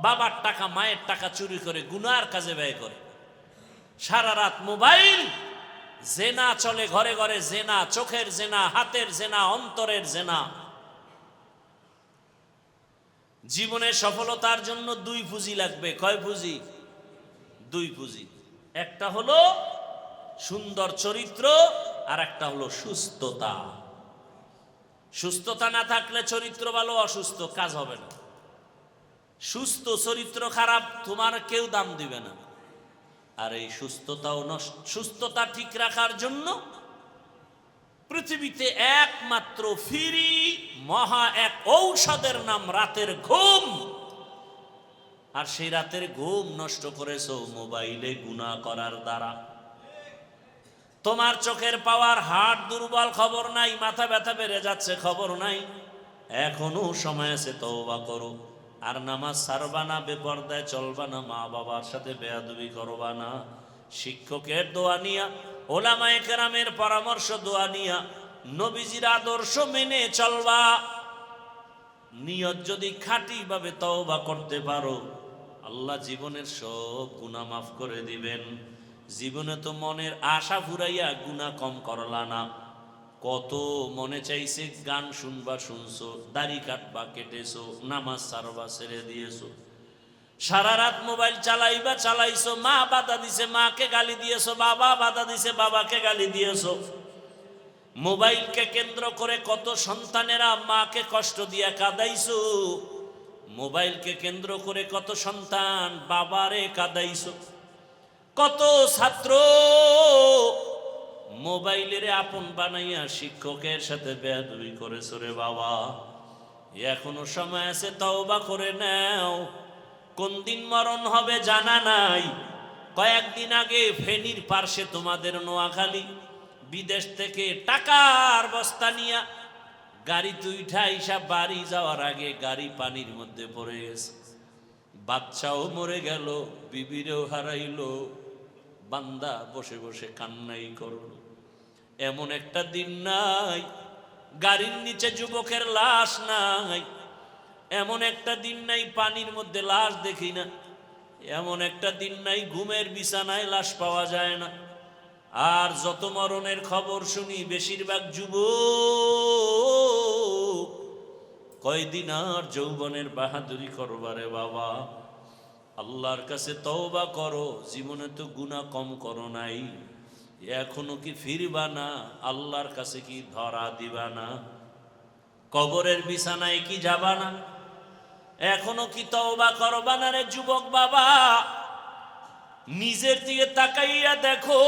বাবার টাকা, মায়ের টাকা চুরি করে গুনার কাজে ব্যয় করে। সারা রাত মোবাইল, জেনা চলে ঘরে ঘরে, জেনা, চোখের জেনা, হাতের জেনা, অন্তরের জেনা। জীবনে সফলতার জন্য দুই পুঁজি লাগবে। কয় পুঁজি? দুই পুঁজি। একটা হলো সুন্দর চরিত্র, আর একটা হলো সুস্থতা। সুস্থতা না থাকলে চরিত্র ভালো, অসুস্থ কাজ হবে না। সুস্থ চরিত্র খারাপ, তোমার কেউ দাম দিবে না। আর এই সুস্থতা ঠিক রাখার জন্য পৃথিবীতে একমাত্র ফ্রি মহা এক ঔষধের নাম রাতের ঘুম। আর সেই রাতের ঘুম নষ্ট করেছো মোবাইলে গুনাহ করার দ্বারা। তোমার চোখের পাওয়ার, হার্ট দুর্বল, খবর নাই, মাথা ব্যথা বেড়ে যাচ্ছে, খবর নাই। এখনো সময় আছে, তওবা করো। আর নামাজ ছাড়বা না, বেপরদায় চলবা না, মা বাবার সাথে বেয়াদবি করবা না, শিক্ষকের দোয়া নিয়া, ওলামায়ে কেরামের পরামর্শ দোয়া নিয়া, নবীজির আদর্শ মেনে চলবা। নিয়ত যদি খাঁটি ভাবে তওবা করতে পারো, আল্লাহ জীবনের সব গুনাহ মাফ করে দিবেন। জীবনে তো মনের আশা ফুরাইয়া গুনাহ কম করলা না। কত মনে চাইছে গান শুনবা, শুনছো, দাড়ি কাটবা, কেটেছো, নামাজ ছাড়বা, ছেড়ে দিয়েছো, সারা রাত মোবাইল চালাইবা, চালাইছো, মা বাধা দিছে, মাকে গালি দিয়েছো, বাবা বাধা দিছে, বাবাকে গালি দিয়েছো। মোবাইলকে কেন্দ্র করে কত সন্তানেরা মাকে কষ্ট দিয়া কাঁদাইছো। মোবাইলকে কেন্দ্র করে কত সন্তান বাবারে কাঁদাইছো। কত ছাত্র মোবাইলের আপন বানাইয়া শিক্ষকের সাথে বেয়াদবি করেছো রে বাবা। এখনো সময় আছে, তওবা করে নাও। কোন দিন মরণ হবে জানা নাই। কয়েকদিন আগে ফেনীর পার্শ্বে তোমাদের নোয়াখালী, বিদেশ থেকে টাকার বস্তা নিয়া গাড়িতে উঠা হিসাব বাড়ি যাওয়ার আগে গাড়ি পানির মধ্যে পড়ে গেছে। বাচ্চাও মরে গেল, বিবিরেও হারাইলো, বান্দা বসে বসে কান্নাই করলো। এমন একটা দিন নাই গাড়ির নিচে যুবকের লাশ নাই। এমন একটা দিন নাই পানির মধ্যে লাশ দেখি না। এমন একটা দিন নাই ঘুমের বিছানায় লাশ পাওয়া যায় না। আর যত মরণের খবর শুনি বেশিরভাগ যুবক। কয়দিন আর যৌবনের বাহাদুরি করবারে বাবা। আল্লাহর কাছে তওবা করো। জীবনে তো গুনাহ কম করো নাই, এখনো কি ফিরবা না? আল্লাহর কাছে কি ধরা দিবা না? কবরের বিছানায় কি যাবা না? এখনো কি তওবা করবা না রে যুবক বাবা? নিজের দিকে তাকাইয়া দেখো,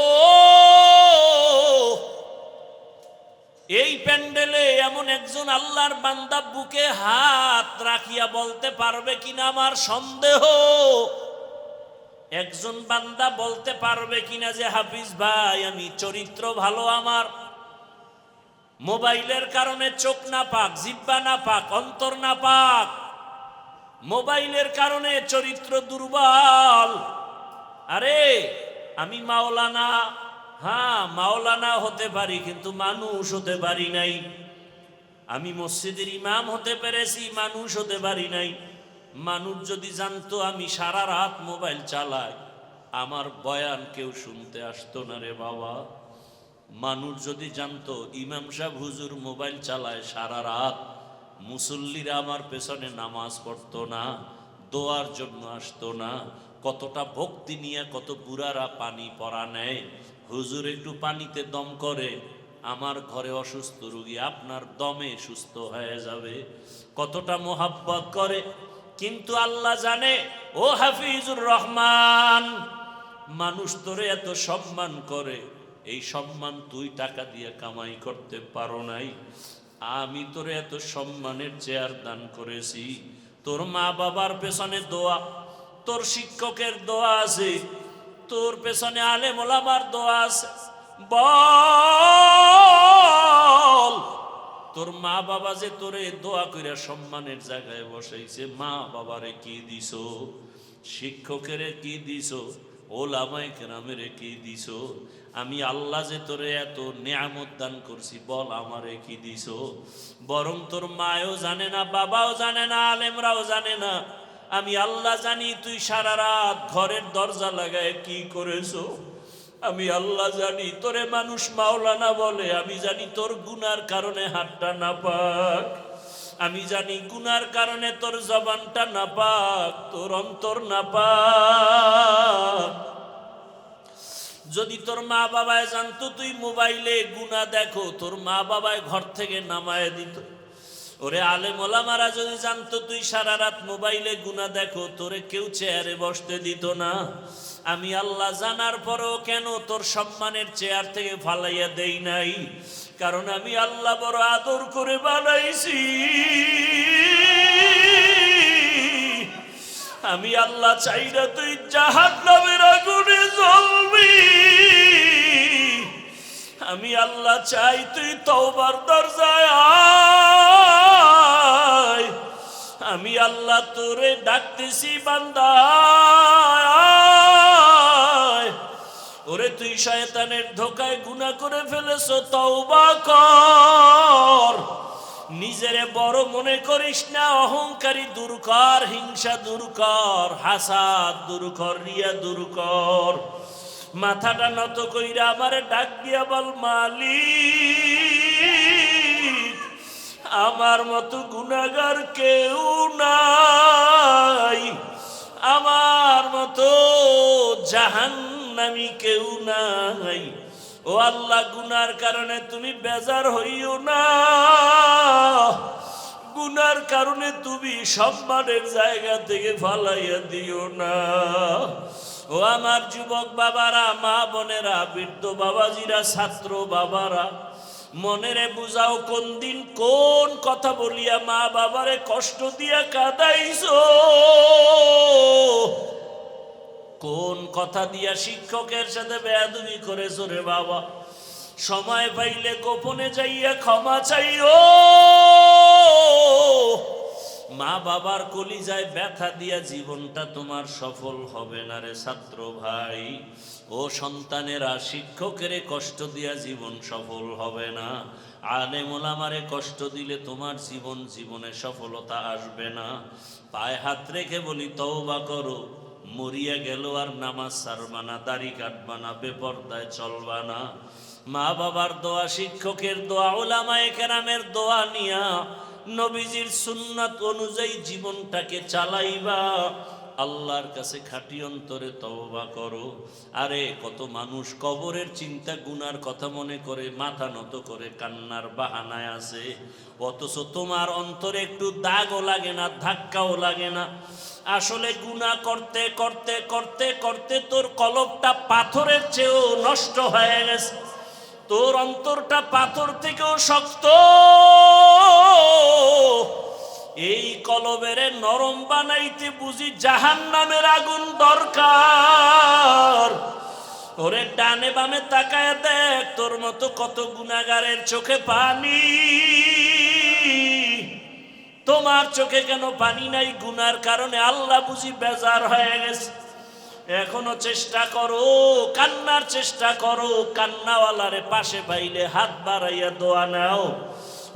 এই প্যান্ডেলে এমন একজন আল্লাহর বান্দা বুকে হাত রাখিয়া বলতে পারবে কিনা আমার সন্দেহ। একজন বান্দা বলতে পারবে কিনা যে হাফিজ ভাই আমি চরিত্র ভালো, আমার মোবাইলের কারণে চোখ না পাক, জিহ্বা না পাক, অন্তর না পাক, মোবাইলের কারণে চরিত্র দুর্বল। আরে আমি মাওলানা, হ্যাঁ মাওলানা হতে পারি কিন্তু মানুষ হতে পারি নাই। আমি মসজিদের ইমাম হতে পেরেছি, মানুষ হতে পারি নাই। মানুষ যদি জানতো আমি সারা রাত মোবাইল চালাই, আমার বয়ান কেউ শুনতে আসতো না রে বাবা। মানুষ যদি জানতো ইমাম সাহেব হুজুর মোবাইল চালায় সারা রাত, মুসল্লিরা আমার পেছনে নামাজ পড়তো না, দোয়ার জন্য আসতো না। কতটা ভক্তি নিয়ে কত বুড়ারা পানি পরা নেয়, হুজুর একটু পানিতে দম করে, আমার ঘরে অসুস্থ রোগী আপনার দমে সুস্থ হয়ে যাবে, কতটা মোহাব্বত করে। কিন্তু আল্লাহ জানে ও হাফিজুর রহমান, মানুষ তোরে এত সম্মান করে, এই সম্মান তুই টাকা দিয়ে কামাই করতে পারো নাই। আমি তোরে এত সম্মানের চেয়ার দান করেছি, তোর মা বাবার পেছনে দোয়া, তোর শিক্ষকের দোয়া আছে, তোর পেছনে আলেম ওলামার দোয়া আছে। বল তোর মা বাবা যে তোরে দোয়া কইরা সম্মানের জায়গায় বসাইছে, মা বাবারে কি দিছো, শিক্ষকেরে কি দিছো, ওলামায়ে কেরামেরে কি দিছো? আমি আল্লাহ যে তোরে এত নিয়ামত দান করছি, বল আমারে কি দিছো? বরং তোর মায়ও জানে না, বাবাও জানে না, আলেমরাও জানে না, আমি আল্লাহ জানি তুই সারা রাত ঘরের দরজা লাগায় কি করেছো। আমি আল্লাহ জানি তোরে মানুষ মাওলানা বলে, আমি জানি তোর গুনার কারণে হাতটা না পাক, আমি জানি গুনার কারণে তোর জবানটা না পাক, তোর অন্তর না পাক। যদি তোর মা বাবায় জানতো তুই মোবাইলে গুনাহ দেখো, তোর মা বাবায় ঘর থেকে নামায় দিত। ওরে আলেম ওলামারা যদি জানতো তুই সারা রাত মোবাইলে গুনাহ দেখো, তোরে কেউ চেয়ারে বসতে দিত না। আমি আল্লাহ জানার পরেও কেন তোর সম্মানের চেয়ার থেকে ফালাইয়া দেই নাই? কারণ আমি আল্লাহ বড় আদর করে বানাইছি। আমি আল্লাহ চাই না তুই জাহান্নামের আগুনে জ্বলবি, আমি আল্লাহ চাই তুই তওবার দরজায় আয়। আমি আল্লাহ তোরে ডাকতেছি বান্দা আয়। ওরে তুই শয়তানের ধোকায় গুনাহ করে ফেলেছো, তওবা কর। নিজেরে বড় মনে করিস না, অহংকারী দূর কর, হিংসা দূর কর, হাসাদ দূর কর, রিয়া দূর কর। মাথাটা নত কইরা আমারে ডাক দিয়া বল, মালিক আমার মতো গুনাহগার কেউ নাই, আমার মতো জাহান্নামী কেউ নাই। ও আল্লাহ, গুনার কারণে তুমি বেজার হইও না, গুনার কারণে তুমি সম্মানের জায়গা থেকে ফালাইয়া দিও না। ও আমার যুবক বাবারা, মা বোনেরা, বৃদ্ধ বাবাজিরা, ছাত্র বাবারা, মনেরে বুঝাও কোন দিন কোন কথা বলিয়া মা বাবারে কষ্ট দিয়া কাঁদাইছো, কোন কথা দিয়া শিক্ষকের সাথে বেয়াদবি করেছো রে বাবা। সময় পাইলে গোপনে যাইয়া ক্ষমা চাইও। মা বাবার কলিজায় ব্যথা দিয়া জীবনটা তোমার সফল হবে না রে ছাত্র ভাই। ও সন্তানেরা, শিক্ষকের কষ্ট দিয়া জীবন সফল হবে না, আলেম ওলামারে কষ্ট দিলে তোমার জীবনে সফলতা আসবে না। পায়ে হাত রেখে বলি, তওবা করো। মরিয়া গেল আর নামাজ ছাড়বা না, দাড়ি কাটবা না, বেপরদায় চলবা না। মা বাবার দোয়া, শিক্ষকের দোয়া, উলামায়ে কেরামের দোয়া নিয়া নবীজির সুন্নাত অনুযায়ী জীবনটাকে চালাইবা। আল্লাহর কাছে খাঁটি অন্তরে তওবা করো। আরে কত মানুষ কবরের চিন্তা গুনার কথা মনে করে মাথা নত করে কান্নার বাহানায় আছে, অথচ তোমার অন্তরে একটু দাগও লাগে না, ধাক্কাও লাগে না। আসলে গুনাহ করতে করতে করতে করতে তোর কলবটা পাথরের চেয়েও নষ্ট হয়ে গেছে, তোর অন্তরটা পাথর থেকেও শক্ত। এই কলবের নরম বানাইতে বুঝি জাহান্নামের আগুন দরকার। ওরে ডানে বামে তাকায় দেখ, তোর মতো কত গুনাহগারের চোখে পানি। তোমার চোখে কেন পানি নাই? গুনার কারণে আল্লাহ বুঝি বেজার হয়ে গেছে। এখনো চেষ্টা করো, কান্নার চেষ্টা করো। কান্নাওয়ালারে পাশে পাইলে হাত বাড়াইয়া দোয়া নাও।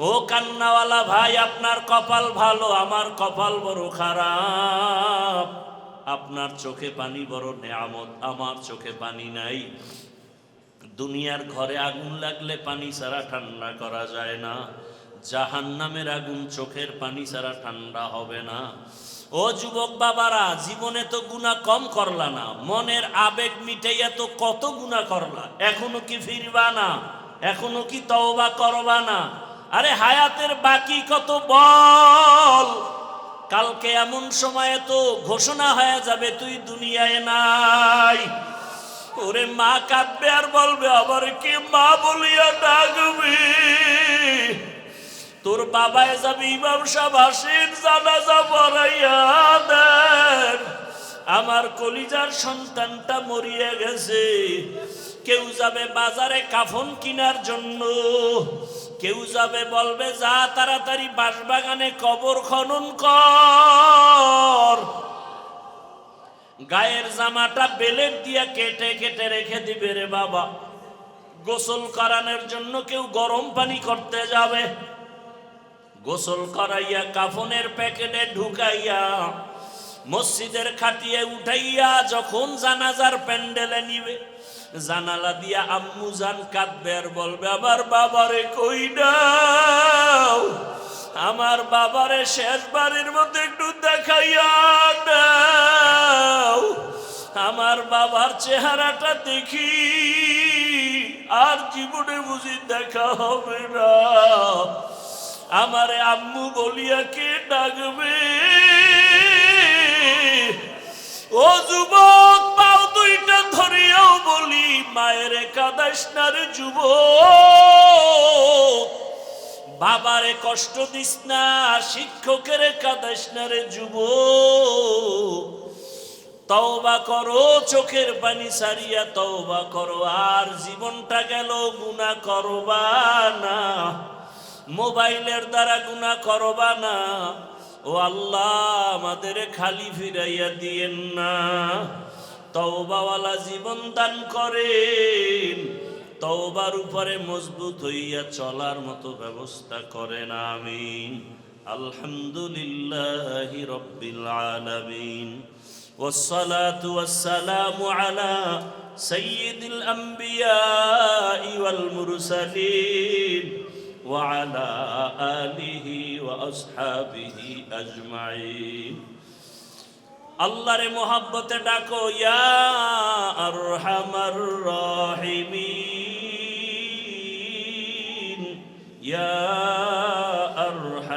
ও কান্নাওয়ালা ভাই, আপনার কপাল ভালো, আমার কপাল বড় খারাপ। আপনার চোখে পানি বড় নেয়ামত, আমার চোখে পানি নাই। দুনিয়ার ঘরে আগুন লাগলে পানি ছাড়া ঠান্ডা করা যায় না, জাহান্নামের আগুন চোখের পানি ছাড়া ঠান্ডা হবে না। ও যুবক বাবারা, জীবনে তো গুনাহ কম করলা না, মনের আবেগ মিটাইয়া তো কত গুনাহ করলা। এখনো কি ফিরবা না? এখনো কি তওবা করবা না? আরে হায়াতের বাকি কত বল। কালকে এমন সময়ে তো ঘোষণা হয়ে যাবে তুই দুনিয়ায় নাই। ওরে মা কাঁদবে আর বলবে আবার কি মা বলিয়া ডাকবে। তোর বাবায় যাবে ইমাম সাহেব আসেন জানাজা পড়াইয়া দেন, আমার কলিজার সন্তানটা মরিয়া গেছে। কেউ যাবে বাজারে কাফন কেনার জন্য, কেউ যাবে বলবে যা তাড়াতাড়ি বাঁশবাগানে কবর খনন কর। গায়ের জামাটা বেলেট দিয়া কেটে কেটে রেখে দিবে রে বাবা। গোসল করানোর জন্য কেউ গরম পানি করতে যাবে, গোসল করাইয়া কাফনের প্যাকেটে ঢুকাইয়া মসজিদের খাটিয়ে উঠাইয়া যখন জানাজার প্যান্ডেলে নিবে, জানালা দিয়া আম্মু জান কাঁদবে আর বলবে আমার বাবারে কই দাও, আমার বাবারে শেষবারের মতো একটু দেখাইয়া দাও, আমার বাবার চেহারাটা দেখি, আর জীবনে বুঝি দেখা হবে না। আমারে আম্মু বলিয়া কে ডাকবে? ও যুবক, পাও দুইটা ধরিয়াও বলি মায়ের কাঁদাইস না রে যুবক, বাবারে কষ্ট দিস না, শিক্ষকের কাঁদাইস না রে যুবক। তওবা করো, চোখের পানি সারিয়া তওবা করো, আর জীবনটা গেল গুনাহ করবা না, মোবাইলের দ্বারা গুনাহ করবা না। ও আল্লাহ, আমাদের খালি ফিরাইয়া দিয়েন না, তওবাওয়ালা জীবন দান করেন, তওবার উপরে মজবুত হইয়া চলার মতো ব্যবস্থা করেন। আমিন। আলহামদুলিল্লাহি রাব্বিল আলামিন, والصلاة والسلام على سيد الأنبياء والمرسلين وعلى آله وأصحابه أجمعين। আল্লাহর মোহাব্বতে ডাকো ইয়া আরহামার রাহিমিন, ইয়া আরহামার